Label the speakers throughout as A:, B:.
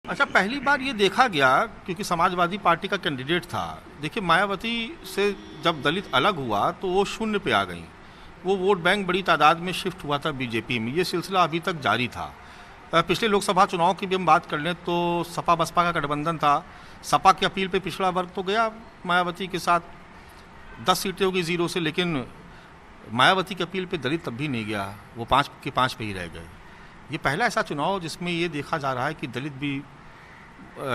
A: अच्छा, पहली बार ये देखा गया क्योंकि समाजवादी पार्टी का कैंडिडेट था। देखिए, मायावती से जब दलित अलग हुआ तो वो शून्य पे आ गई। वो वोट बैंक बड़ी तादाद में शिफ्ट हुआ था बीजेपी में। ये सिलसिला अभी तक जारी था। पिछले लोकसभा चुनाव की भी हम बात कर लें तो सपा बसपा का गठबंधन था। सपा की अपील पे पिछड़ा वर्ग तो गया मायावती के साथ, 10 सीटें होगी 0 से, लेकिन मायावती की अपील पे दलित तब भी नहीं गया। वो 5 के 5 पे ही रह गए। ये पहला ऐसा चुनाव जिसमें ये देखा जा रहा है कि दलित भी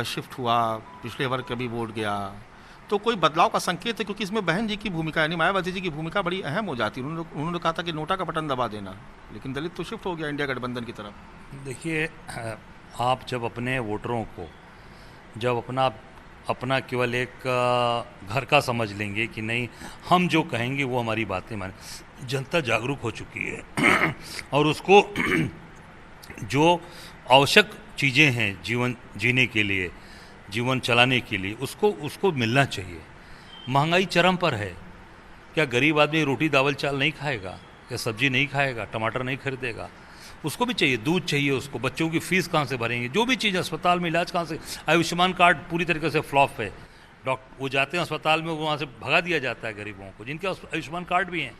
A: शिफ्ट हुआ, पिछले वर्ग का भी वोट गया। तो कोई बदलाव का संकेत है, क्योंकि इसमें बहन जी की भूमिका यानी मायावती जी की भूमिका बड़ी अहम हो जाती है। उन्होंने कहा था कि नोटा का बटन दबा देना, लेकिन दलित तो शिफ्ट हो गया इंडिया गठबंधन की तरफ।
B: देखिए, आप जब अपने वोटरों को जब अपना केवल एक घर का समझ लेंगे कि नहीं हम जो कहेंगे वो हमारी बातें माने, जनता जागरूक हो चुकी है और उसको जो आवश्यक चीज़ें हैं जीवन जीने के लिए, जीवन चलाने के लिए, उसको मिलना चाहिए। महंगाई चरम पर है। क्या गरीब आदमी रोटी दावल चाल नहीं खाएगा? क्या सब्जी नहीं खाएगा? टमाटर नहीं खरीदेगा? उसको भी चाहिए, दूध चाहिए उसको। बच्चों की फीस कहाँ से भरेंगे? जो भी चीज़, अस्पताल में इलाज कहाँ से? आयुष्मान कार्ड पूरी तरीके से फ्लॉप है। वो जाते हैं अस्पताल में, वहाँ से भगा दिया जाता है गरीबों को जिनके आयुष्मान कार्ड भी हैं।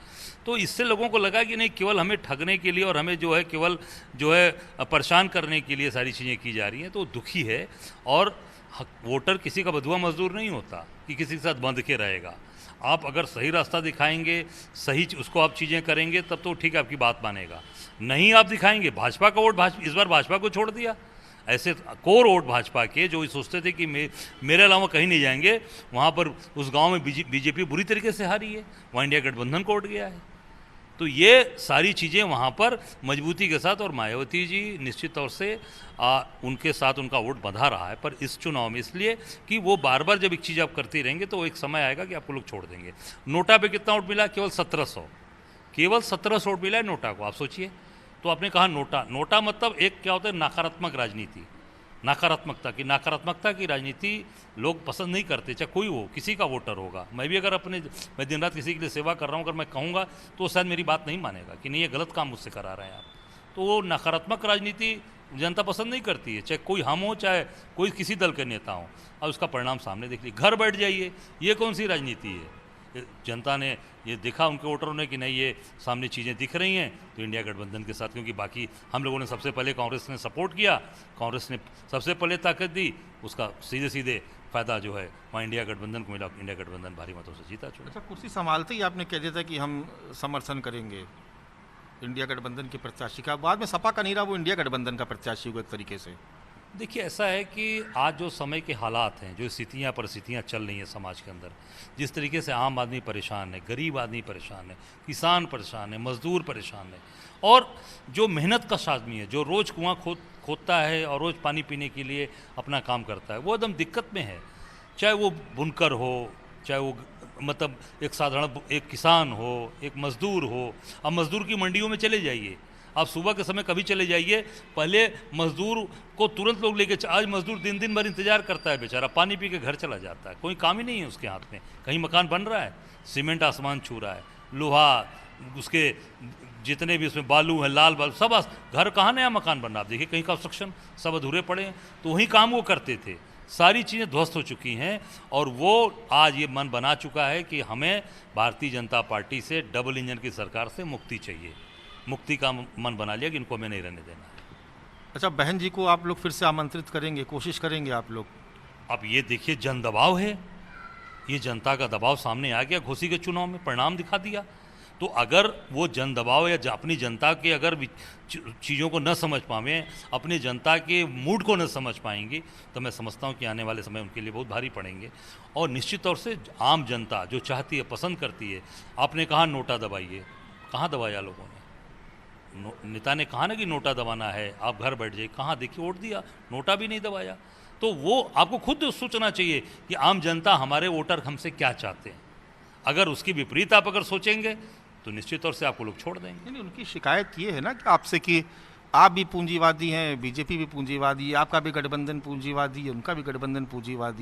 B: तो इससे लोगों को लगा कि नहीं, केवल हमें ठगने के लिए और हमें जो है केवल जो है परेशान करने के लिए सारी चीज़ें की जा रही हैं। तो दुखी है। और वोटर किसी का बधुआ मजदूर नहीं होता कि किसी के साथ बंध के रहेगा। आप अगर सही रास्ता दिखाएंगे, सही उसको आप चीज़ें करेंगे, तब तो ठीक है, आपकी बात मानेगा। नहीं आप दिखाएंगे, भाजपा का वोट इस बार भाजपा को छोड़ दिया। ऐसे कोर वोट भाजपा के जो सोचते थे कि मेरे अलावा कहीं नहीं जाएंगे, वहाँ पर उस गांव में बीजेपी बुरी तरीके से हारी है, वहाँ इंडिया गठबंधन को उठ गया है। तो ये सारी चीज़ें वहाँ पर मजबूती के साथ, और मायावती जी निश्चित तौर से उनके साथ उनका वोट बंधा रहा है। पर इस चुनाव में इसलिए कि वो बार बार जब एक चीज़ आप करते रहेंगे तो एक समय आएगा कि आपको लोग छोड़ देंगे। नोटा पे कितना वोट मिला? केवल 1700, केवल 1700 वोट मिला है नोटा को। आप सोचिए। तो आपने कहा नोटा मतलब एक क्या होता है, नकारात्मक राजनीति, नकारात्मकता की राजनीति लोग पसंद नहीं करते, चाहे कोई हो, किसी का वोटर होगा। मैं भी अगर मैं दिन रात किसी के लिए सेवा कर रहा हूँ, अगर मैं कहूँगा तो शायद मेरी बात नहीं मानेगा कि नहीं ये गलत काम मुझसे करा रहे हैं आप। तो वो नकारात्मक राजनीति जनता पसंद नहीं करती है, चाहे कोई हम हो, चाहे कोई किसी दल के नेता हो। अब उसका परिणाम सामने देख लीजिए। घर बैठ जाइए, ये कौन सी राजनीति है? जनता ने ये देखा, उनके वोटरों ने, कि नहीं ये सामने चीज़ें दिख रही हैं, तो इंडिया गठबंधन के साथ, क्योंकि बाकी हम लोगों ने सबसे पहले कांग्रेस ने सपोर्ट किया, कांग्रेस ने सबसे पहले ताकत दी, उसका सीधे सीधे फ़ायदा जो है वहाँ इंडिया गठबंधन को मिला। इंडिया गठबंधन भारी मतों से जीता चुका।
A: अच्छा, कुर्सी संभालते ही आपने कह दिया था कि हम समर्थन करेंगे इंडिया गठबंधन के प्रत्याशी का। बाद में सपा का नहीं रहा, वो इंडिया गठबंधन का प्रत्याशी हुआ एक तरीके से।
B: देखिए, ऐसा है कि आज जो समय के हालात हैं, जो स्थितियाँ परिस्थितियाँ चल रही हैं समाज के अंदर, जिस तरीके से आम आदमी परेशान है, गरीब आदमी परेशान है, किसान परेशान है, मजदूर परेशान है, और जो मेहनत कश आदमी है, जो रोज़ कुआं खोदता है और रोज़ पानी पीने के लिए अपना काम करता है, वो एकदम दिक्कत में है। चाहे वो बुनकर हो, चाहे वो मतलब एक साधारण एक किसान हो, एक मजदूर हो। अब मजदूर की मंडियों में चले जाइए, आप सुबह के समय कभी चले जाइए, पहले मजदूर को तुरंत लोग लेके, आज मजदूर दिन भर इंतजार करता है बेचारा, पानी पी के घर चला जाता है, कोई काम ही नहीं है उसके हाथ में। कहीं मकान बन रहा है, सीमेंट आसमान छू रहा है, लोहा, उसके जितने भी उसमें बालू है, लाल बालू, सब घर कहाँ नया मकान बन रहा है? आप देखिए, कहीं कंस्ट्रक्शन सब अधूरे पड़े हैं। तो वही काम वो करते थे। सारी चीज़ें ध्वस्त हो चुकी हैं, और वो आज ये मन बना चुका है कि हमें भारतीय जनता पार्टी से, डबल इंजन की सरकार से मुक्ति चाहिए। मुक्ति का मन बना लिया कि इनको हमें नहीं रहने देना है।
A: अच्छा, बहन जी को आप लोग फिर से आमंत्रित करेंगे, कोशिश करेंगे आप लोग?
B: अब ये देखिए, जन दबाव है, ये जनता का दबाव सामने आ गया। घोसी के चुनाव में परिणाम दिखा दिया। तो अगर वो जन दबाव या अपनी जनता के अगर चीज़ों को न समझ पाएँ, अपनी जनता के मूड को न समझ पाएंगी, तो मैं समझता हूँ कि आने वाले समय उनके लिए बहुत भारी पड़ेंगे। और निश्चित तौर से आम जनता जो चाहती है, पसंद करती है। आपने कहा नोटा दबाइए, कहाँ दबाया लोगों ने? नेता ने कहा ना कि नोटा दबाना है, आप घर बैठ जाइए, कहाँ? देखिए, वोट दिया, नोटा भी नहीं दबाया। तो वो आपको खुद सोचना चाहिए कि आम जनता, हमारे वोटर हमसे क्या चाहते हैं। अगर उसकी विपरीत आप अगर सोचेंगे तो निश्चित तौर से आपको लोग छोड़ देंगे।
A: नहीं, उनकी शिकायत ये है ना कि आपसे कि आप भी पूंजीवादी हैं, बीजेपी भी पूंजीवादी है, आपका भी गठबंधन पूंजीवादी है, उनका भी गठबंधन पूंजीवादी है।